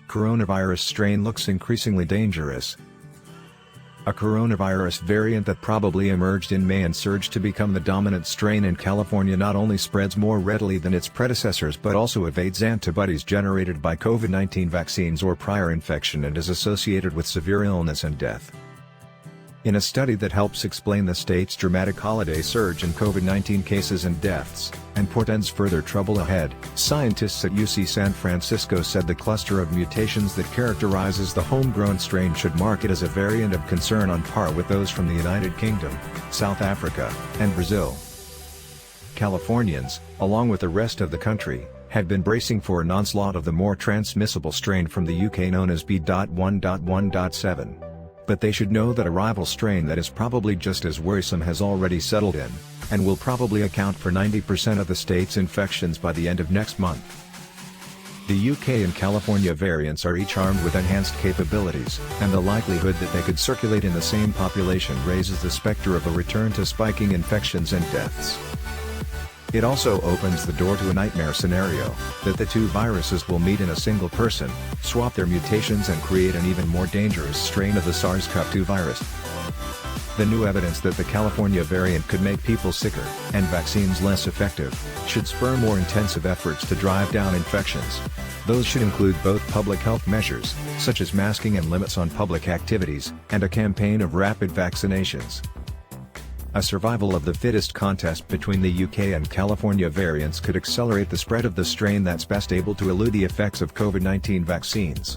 Coronavirus strain looks increasingly dangerous. A coronavirus variant that probably emerged in May and surged to become the dominant strain in California not only spreads more readily than its predecessors but also evades antibodies generated by COVID-19 vaccines or prior infection and is associated with severe illness and death. In a study that helps explain the state's dramatic holiday surge in COVID-19 cases and deaths, and portends further trouble ahead, scientists at UC San Francisco said the cluster of mutations that characterizes the homegrown strain should mark it as a variant of concern on par with those from the United Kingdom, South Africa, and Brazil. Californians, along with the rest of the country, had been bracing for an onslaught of the more transmissible strain from the UK known as B.1.1.7. But they should know that a rival strain that is probably just as worrisome has already settled in, and will probably account for 90% of the state's infections by the end of next month. The UK and California variants are each armed with enhanced capabilities, and the likelihood that they could circulate in the same population raises the specter of a return to spiking infections and deaths. It also opens the door to a nightmare scenario, that the two viruses will meet in a single person, swap their mutations and create an even more dangerous strain of the SARS-CoV-2 virus. The new evidence that the California variant could make people sicker, and vaccines less effective, should spur more intensive efforts to drive down infections. Those should include both public health measures, such as masking and limits on public activities, and a campaign of rapid vaccinations. A survival of the fittest contest between the UK and California variants could accelerate the spread of the strain that's best able to elude the effects of COVID-19 vaccines.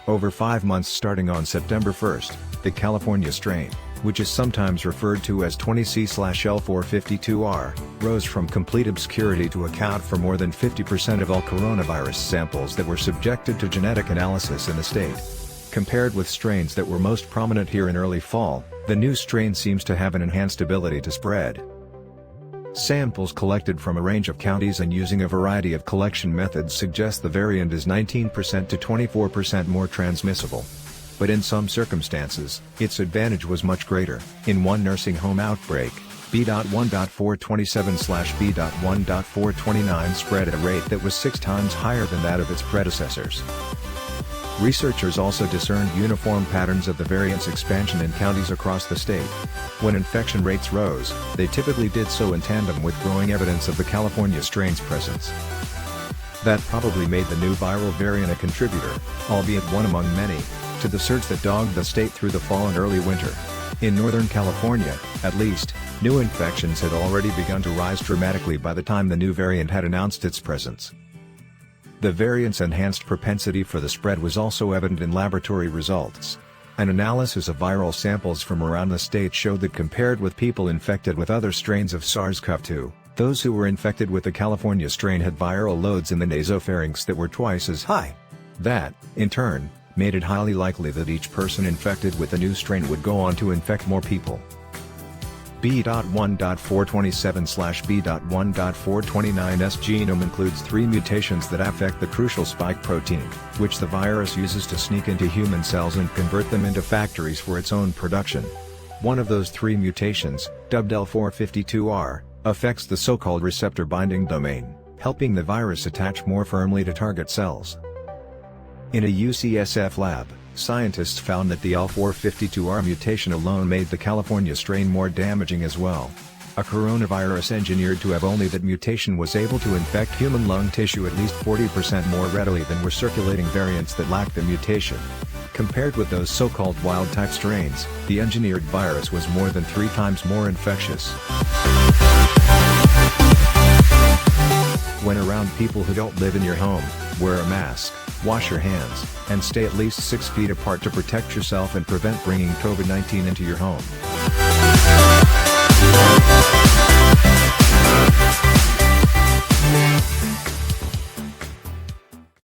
Over 5 months starting on September 1st, the California strain, which is sometimes referred to as 20C/L452R, rose from complete obscurity to account for more than 50% of all coronavirus samples that were subjected to genetic analysis in the state. Compared with strains that were most prominent here in early fall, the new strain seems to have an enhanced ability to spread. Samples collected from a range of counties and using a variety of collection methods suggest the variant is 19% to 24% more transmissible. But in some circumstances, its advantage was much greater. In one nursing home outbreak, B.1.427/B.1.429 spread at a rate that was 6 times higher than that of its predecessors. Researchers also discerned uniform patterns of the variant's expansion in counties across the state. When infection rates rose, they typically did so in tandem with growing evidence of the California strain's presence. That probably made the new viral variant a contributor, albeit one among many, to the surge that dogged the state through the fall and early winter. In Northern California, at least, new infections had already begun to rise dramatically by the time the new variant had announced its presence. The variant's enhanced propensity for the spread was also evident in laboratory results. An analysis of viral samples from around the state showed that compared with people infected with other strains of SARS-CoV-2, those who were infected with the California strain had viral loads in the nasopharynx that were twice as high. That, in turn, made it highly likely that each person infected with the new strain would go on to infect more people. B.1.427/B.1.429's genome includes 3 mutations that affect the crucial spike protein, which the virus uses to sneak into human cells and convert them into factories for its own production. One of those 3 mutations, dubbed L452R, affects the so-called receptor binding domain, helping the virus attach more firmly to target cells. In a UCSF lab, scientists found that the L452R mutation alone made the California strain more damaging as well. A coronavirus engineered to have only that mutation was able to infect human lung tissue at least 40% more readily than were circulating variants that lacked the mutation. Compared with those so-called wild-type strains, the engineered virus was more than 3 times more infectious. When around people who don't live in your home, wear a mask, wash your hands, and stay at least 6 feet apart to protect yourself and prevent bringing COVID-19 into your home.